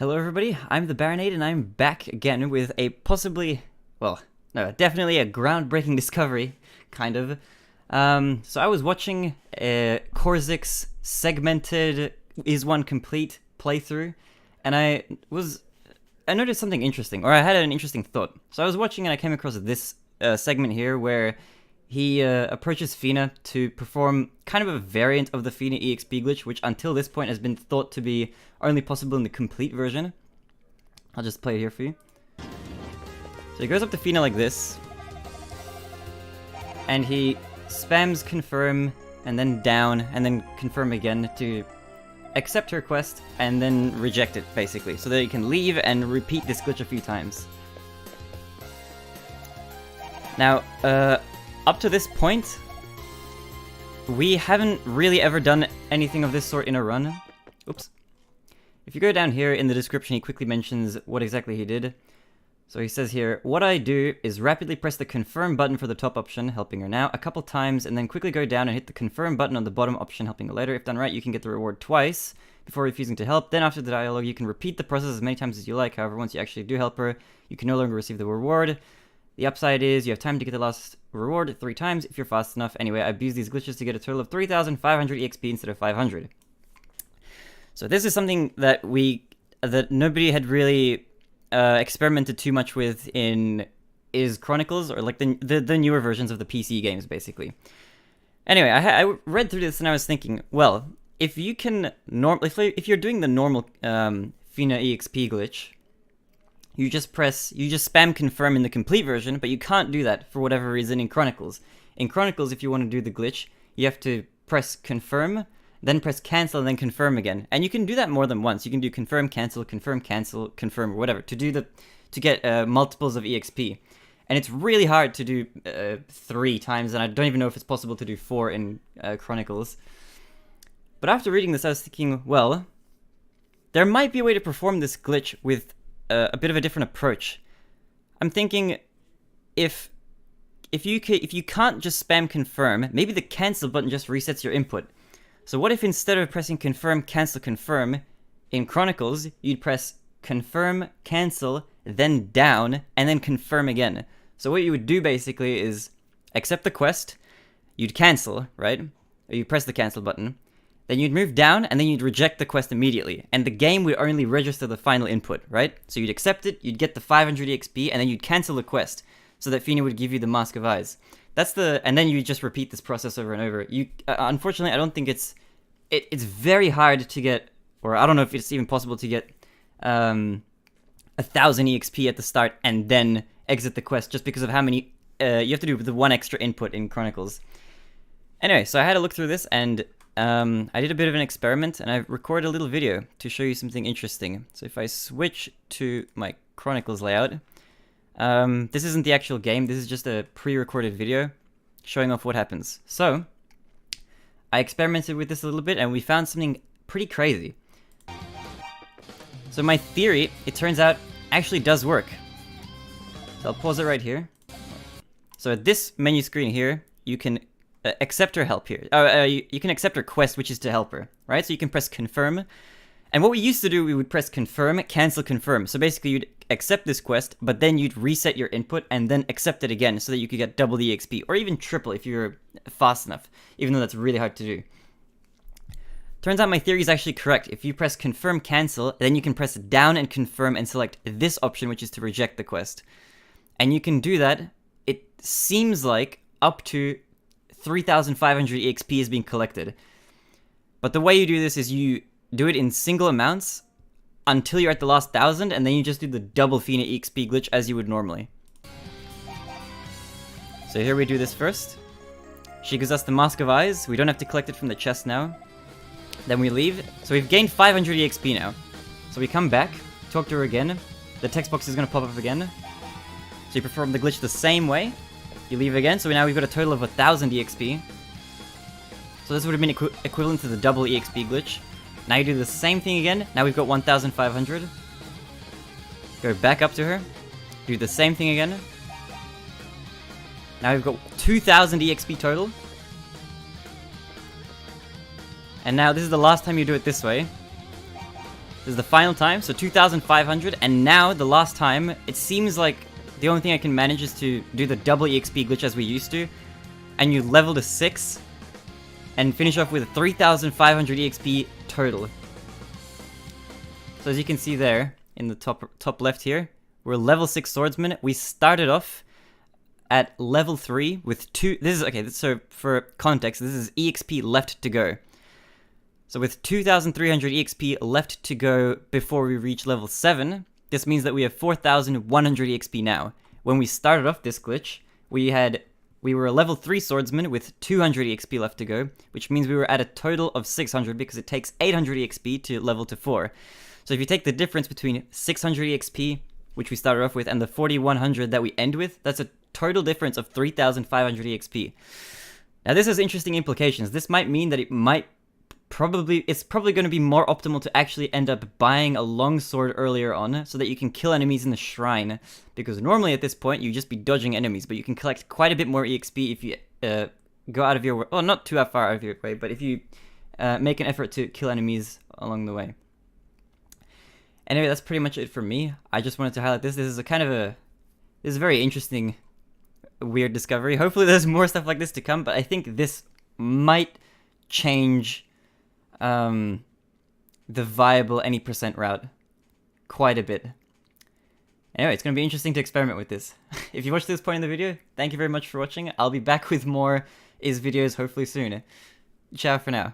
Hello everybody, I'm TheBarinade and I'm back again with a possibly, well, no, definitely a groundbreaking discovery, kind of. So I was watching Korzik's segmented Is One Complete playthrough, and I noticed something interesting, or I had an interesting thought. So I was watching and I came across this segment here where he approaches Feena to perform kind of a variant of the Feena EXP glitch, which until this point has been thought to be only possible in the complete version. I'll just play it here for you. So he goes up to Feena like this, and he spams confirm, and then down, and then confirm again to accept her quest, and then reject it, basically, so that he can leave and repeat this glitch a few times. Now, up to this point, we haven't really ever done anything of this sort in a run. Oops. If you go down here in the description, he quickly mentions what exactly he did. So he says here, what I do is rapidly press the confirm button for the top option, helping her now, a couple times, and then quickly go down and hit the confirm button on the bottom option, helping her later. If done right, you can get the reward twice before refusing to help. Then after the dialogue, you can repeat the process as many times as you like. However, once you actually do help her, you can no longer receive the reward. The upside is you have time to get the last reward 3 times if you're fast enough. Anyway, I abused these glitches to get a total of 3,500 EXP instead of 500. So this is something that nobody had really experimented too much with in Chronicles, or like the newer versions of the PC games, basically. Anyway, I read through this and I was thinking, well, if you can if you're doing the normal Feena EXP glitch, you just spam confirm in the complete version, but you can't do that for whatever reason in Chronicles. In Chronicles, if you want to do the glitch, you have to press confirm, then press cancel, and then confirm again. And you can do that more than once. You can do confirm, cancel, confirm, or whatever, to get multiples of EXP. And it's really hard to do 3 times, and I don't even know if it's possible to do 4 in Chronicles. But after reading this, I was thinking, well, there might be a way to perform this glitch with a bit of a different approach. I'm thinking, if you can't just spam confirm, maybe the cancel button just resets your input. So what if instead of pressing confirm, cancel, confirm, in Chronicles, you'd press confirm, cancel, then down, and then confirm again. So what you would do basically is accept the quest, you'd cancel, right? Or you press the cancel button, then you'd move down, and then you'd reject the quest immediately. And the game would only register the final input, right? So you'd accept it, you'd get the 500 EXP, and then you'd cancel the quest, so that Feena would give you the Mask of Eyes. And then you just repeat this process over and over. Unfortunately, I don't think it's very hard to get, or I don't know if it's even possible to get 1,000 EXP at the start and then exit the quest, just because of how many you have to do with the 1 extra input in Chronicles. Anyway, so I had to look through this, and I did a bit of an experiment, and I recorded a little video to show you something interesting. So if I switch to my Chronicles layout, this isn't the actual game, this is just a pre-recorded video showing off what happens. So, I experimented with this a little bit, and we found something pretty crazy. So my theory, it turns out, actually does work. So I'll pause it right here. So at this menu screen here, you can accept her help here. You can accept her quest, which is to help her, right? So you can press confirm. And what we used to do, we would press confirm, cancel, confirm. So basically you'd accept this quest, but then you'd reset your input and then accept it again so that you could get double the EXP, or even triple if you're fast enough, even though that's really hard to do. Turns out my theory is actually correct. If you press confirm, cancel, then you can press down and confirm and select this option, which is to reject the quest. And you can do that, it seems like, up to 3,500 EXP is being collected. But the way you do this is you do it in single amounts until you're at the last 1,000, and then you just do the double Feena EXP glitch as you would normally. So here we do this first. She gives us the Mask of Eyes. We don't have to collect it from the chest now. Then we leave. So we've gained 500 EXP now. So we come back, talk to her again. The text box is going to pop up again. So you perform the glitch the same way. You leave again, so now we've got a total of 1,000 EXP. So this would have been equivalent to the double EXP glitch. Now you do the same thing again. Now we've got 1,500. Go back up to her. Do the same thing again. Now we've got 2,000 EXP total. And now this is the last time you do it this way. This is the final time, so 2,500, and now the last time, it seems like the only thing I can manage is to do the double EXP glitch as we used to, and you level to 6, and finish off with 3,500 EXP total. So as you can see there, in the top left here, we're level 6 swordsman. We started off at level 3 with 2, so for context, this is EXP left to go. So with 2,300 EXP left to go before we reach level 7, this means that we have 4,100 EXP now. When we started off this glitch, we were a level 3 swordsman with 200 EXP left to go, which means we were at a total of 600 because it takes 800 EXP to level to 4. So if you take the difference between 600 EXP, which we started off with, and the 4,100 that we end with, that's a total difference of 3,500 EXP. Now this has interesting implications. This might mean that it's probably going to be more optimal to actually end up buying a longsword earlier on so that you can kill enemies in the shrine, because normally at this point you just be dodging enemies, but you can collect quite a bit more EXP if you go out of your way, well, not too far out of your way, but if you make an effort to kill enemies along the way. Anyway, that's pretty much it for me. I just wanted to highlight this. This is a very interesting, weird discovery. Hopefully there's more stuff like this to come, but I think this might change the viable any percent route quite a bit. Anyway, it's going to be interesting to experiment with this. If you watched this point in the video, thank you very much for watching. I'll be back with more videos hopefully soon. Ciao for now.